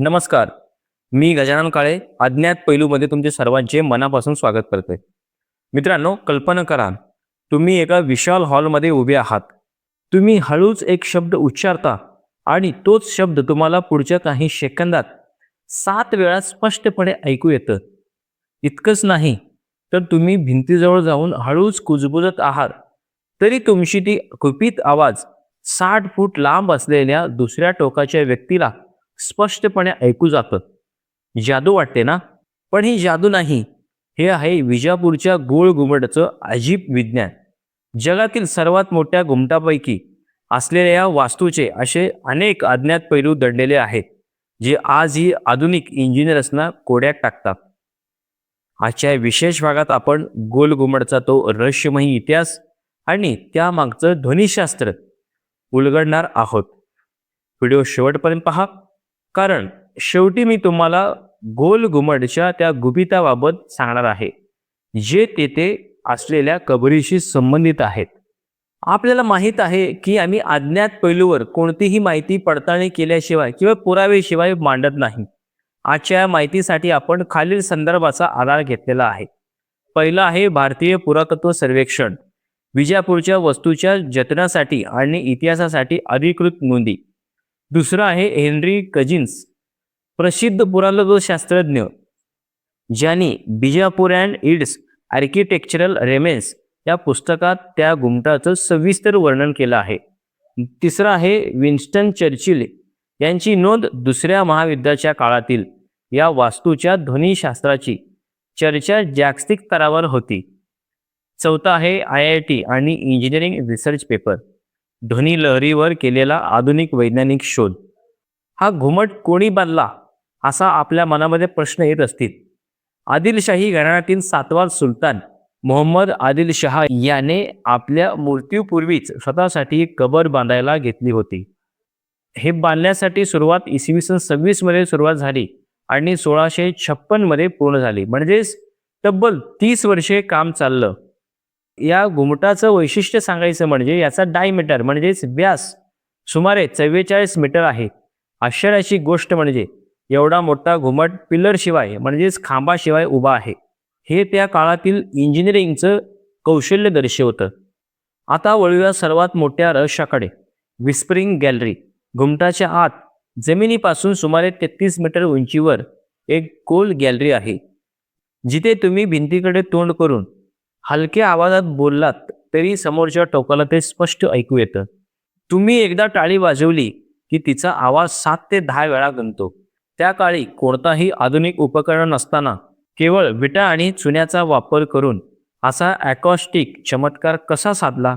नमस्कार. मी गजानन काळे अज्ञात पैलूमध्ये तुमचे सर्वांचे मनापासून स्वागत करतोय. मित्रांनो, कल्पना करा, तुम्ही एका विशाल हॉलमध्ये उभे आहात. तुम्ही हळूच एक शब्द उच्चारता आणि तोच शब्द तुम्हाला पुढच्या काही सेकंदात 7 वेळा स्पष्टपणे ऐकू येतं. इतकंच नाही, तर तुम्ही भिंतीजवळ जाऊन हळूच कुजबुजत आहात, तरी तुमची ती कुपित आवाज 60 फूट लांब असलेल्या दुसऱ्या टोकाच्या व्यक्तीला स्पष्टपणे ऐकू जातं. जादू वाटते ना? पण ही जादू नाही. हे आहे विजापूरच्या गोल घुमटचं अजीब विज्ञान. जगातील सर्वात मोठ्या घुमटापैकी असलेल्या या वास्तूचे असे अनेक अज्ञात पैलू दडलेले आहेत, जे आजही आधुनिक इंजिनियर्सना कोड्यात टाकतात. आजच्या या विशेष भागात आपण गोल घुमटचा तो रहस्यमयी इतिहास आणि त्यामागचं ध्वनिशास्त्र उलगडणार आहोत. व्हिडिओ शेवटपर्यंत पहा, कारण शेवटी मी तुम्हाला गोल घुमटच्या त्या गुपिताबाबत सांगणार आहे, जे तेथे असलेल्या कबरीशी संबंधित आहेत. आपल्याला माहीत आहे की आम्ही अज्ञात पैलूवर कोणतीही माहिती पडताळणी केल्याशिवाय किंवा पुरावेशिवाय मांडत नाही. आजच्या या माहितीसाठी आपण खालील संदर्भाचा आधार घेतलेला आहे. पहिला आहे भारतीय पुरातत्व सर्वेक्षण, विजापूरच्या वस्तूच्या जतनासाठी आणि इतिहासासाठी अधिकृत नोंदी. दुसरं आहे हेनरी कजिन्स, प्रसिद्ध पुरातत्वशास्त्रज्ञ, ज्यांनी बिजापूर अँड इट्स आर्किटेक्चरल रेमेन्स या पुस्तकात त्या घुमटाचं सविस्तर वर्णन केलं आहे. तिसरं आहे विन्स्टन चर्चिल यांची नोंद दुसऱ्या महायुद्धाच्या काळातील या वास्तूच्या ध्वनिशास्त्राची चर्चा जागतिक स्तरावर होती. चौथा आहे IIT आणि इंजिनिअरिंग रिसर्च पेपर, ध्वनी लहरीवर केलेला आधुनिक वैज्ञानिक शोध. हा घुमट कोणी बांधला असा आपल्या मनामध्ये प्रश्न येत असतील. आदिलशाही घराण्यातील 7वा सुलतान मोहम्मद आदिलशहा याने आपल्या मृत्यूपूर्वीच स्वतःसाठी एक कबर बांधायला घेतली होती. हे बांधण्यासाठी सुरुवात इसवी सन 26 मध्ये सुरुवात झाली आणि 1656 मध्ये पूर्ण झाली. म्हणजेच तब्बल 30 वर्षे काम चाललं. या घुमटाचं वैशिष्ट्य सांगायचं म्हणजे याचा डायमीटर म्हणजेच व्यास सुमारे 44 मीटर आहे. आश्चर्याची गोष्ट म्हणजे एवढा मोठा घुमट पिलरशिवाय म्हणजेच खांबाशिवाय उभा आहे. हे त्या काळातील इंजिनिअरिंगचं कौशल्य दर्शवतं. आता वळूया सर्वात मोठ्या रहस्याकडे, विस्परिंग गॅलरी. घुमटाच्या आत जमिनीपासून सुमारे 33 मीटर उंचीवर एक गोल गॅलरी आहे, जिथे तुम्ही भिंतीकडे तोंड करून हलक्या आवाजात बोललात तरी समोरच्या टोकाला ते स्पष्ट ऐकू येतं. तुम्ही एकदा टाळी वाजवली की तिचा आवाज 7 ते 10 वेळा गणतो. त्या काळी कोणताही आधुनिक उपकरण नसताना केवळ विटा आणि चुन्याचा वापर करून असा ॲकॉस्टिक चमत्कार कसा साधला?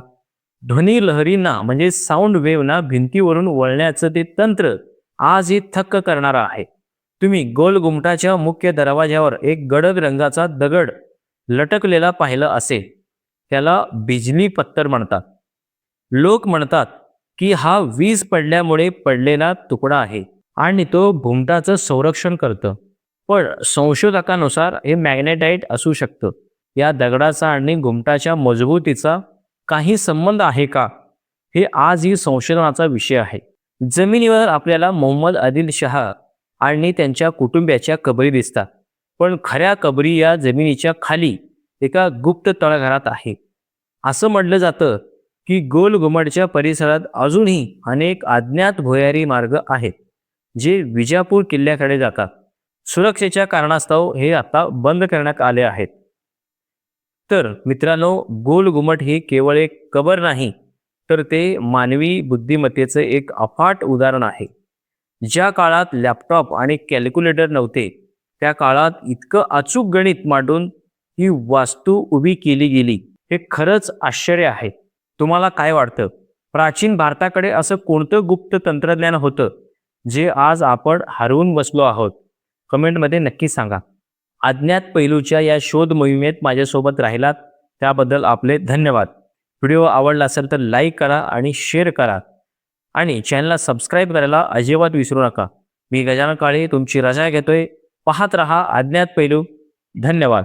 ध्वनी लहरींना म्हणजे साऊंड वेव्हना भिंतीवरून वळण्याचं ते तंत्र आजही थक्क करणारं आहे. तुम्ही गोल घुमटाच्या मुख्य दरवाज्यावर एक गडद रंगाचा दगड लटकलेला पाहिलं असेल. त्याला बिजली पत्तर म्हणतात. लोक म्हणतात की हा वीज पडल्यामुळे पडलेला तुकडा आहे आणि तो घुमटाचं संरक्षण करतं. पण संशोधकानुसार हे मॅग्नेटाइट असू शकतं. या दगडाचा आणि घुमटाच्या मजबूतीचा काही संबंध आहे का, हे आजही संशोधनाचा विषय आहे. जमिनीवर आपल्याला मोहम्मद आदिलशहा आणि त्यांच्या कुटुंबियाच्या कबरी दिसतात, पण खऱ्या कबरी या जमिनीच्या खाली एका गुप्त तळघरात आहे. असं म्हटलं जातं की गोल घुमटच्या परिसरात अजूनही अनेक अज्ञात भुयारी मार्ग आहेत, जे विजापूर किल्ल्याकडे जातात. सुरक्षेच्या कारणास्तव हे आता बंद करण्यात आले आहेत. तर मित्रांनो, गोल घुमट हे केवळ एक कबर नाही, तर ते मानवी बुद्धिमत्तेचं एक अफाट उदाहरण आहे. ज्या काळात लॅपटॉप आणि कॅल्क्युलेटर नव्हते, त्या काळात इतकं अचूक गणित मांडून ही वास्तू उभी केली गेली, हे खरंच आश्चर्य आहे. तुम्हाला काय वाटतं? प्राचीन भारताकडे असं कोणतं गुप्त तंत्रज्ञान होतं जे आज आपण हरवून बसलो आहोत? कमेंटमध्ये नक्की सांगा. अज्ञात पैलूच्या या शोध मोहिमेत माझ्यासोबत राहिलात त्याबद्दल आपले धन्यवाद. व्हिडिओ आवडला असेल तर लाईक करा आणि शेअर करा आणि चॅनलला सबस्क्राईब करायला अजिबात विसरू नका. मी गजानन काळे तुमची रजा घेतोय. पाहत रहा अज्ञात पैलू. धन्यवाद.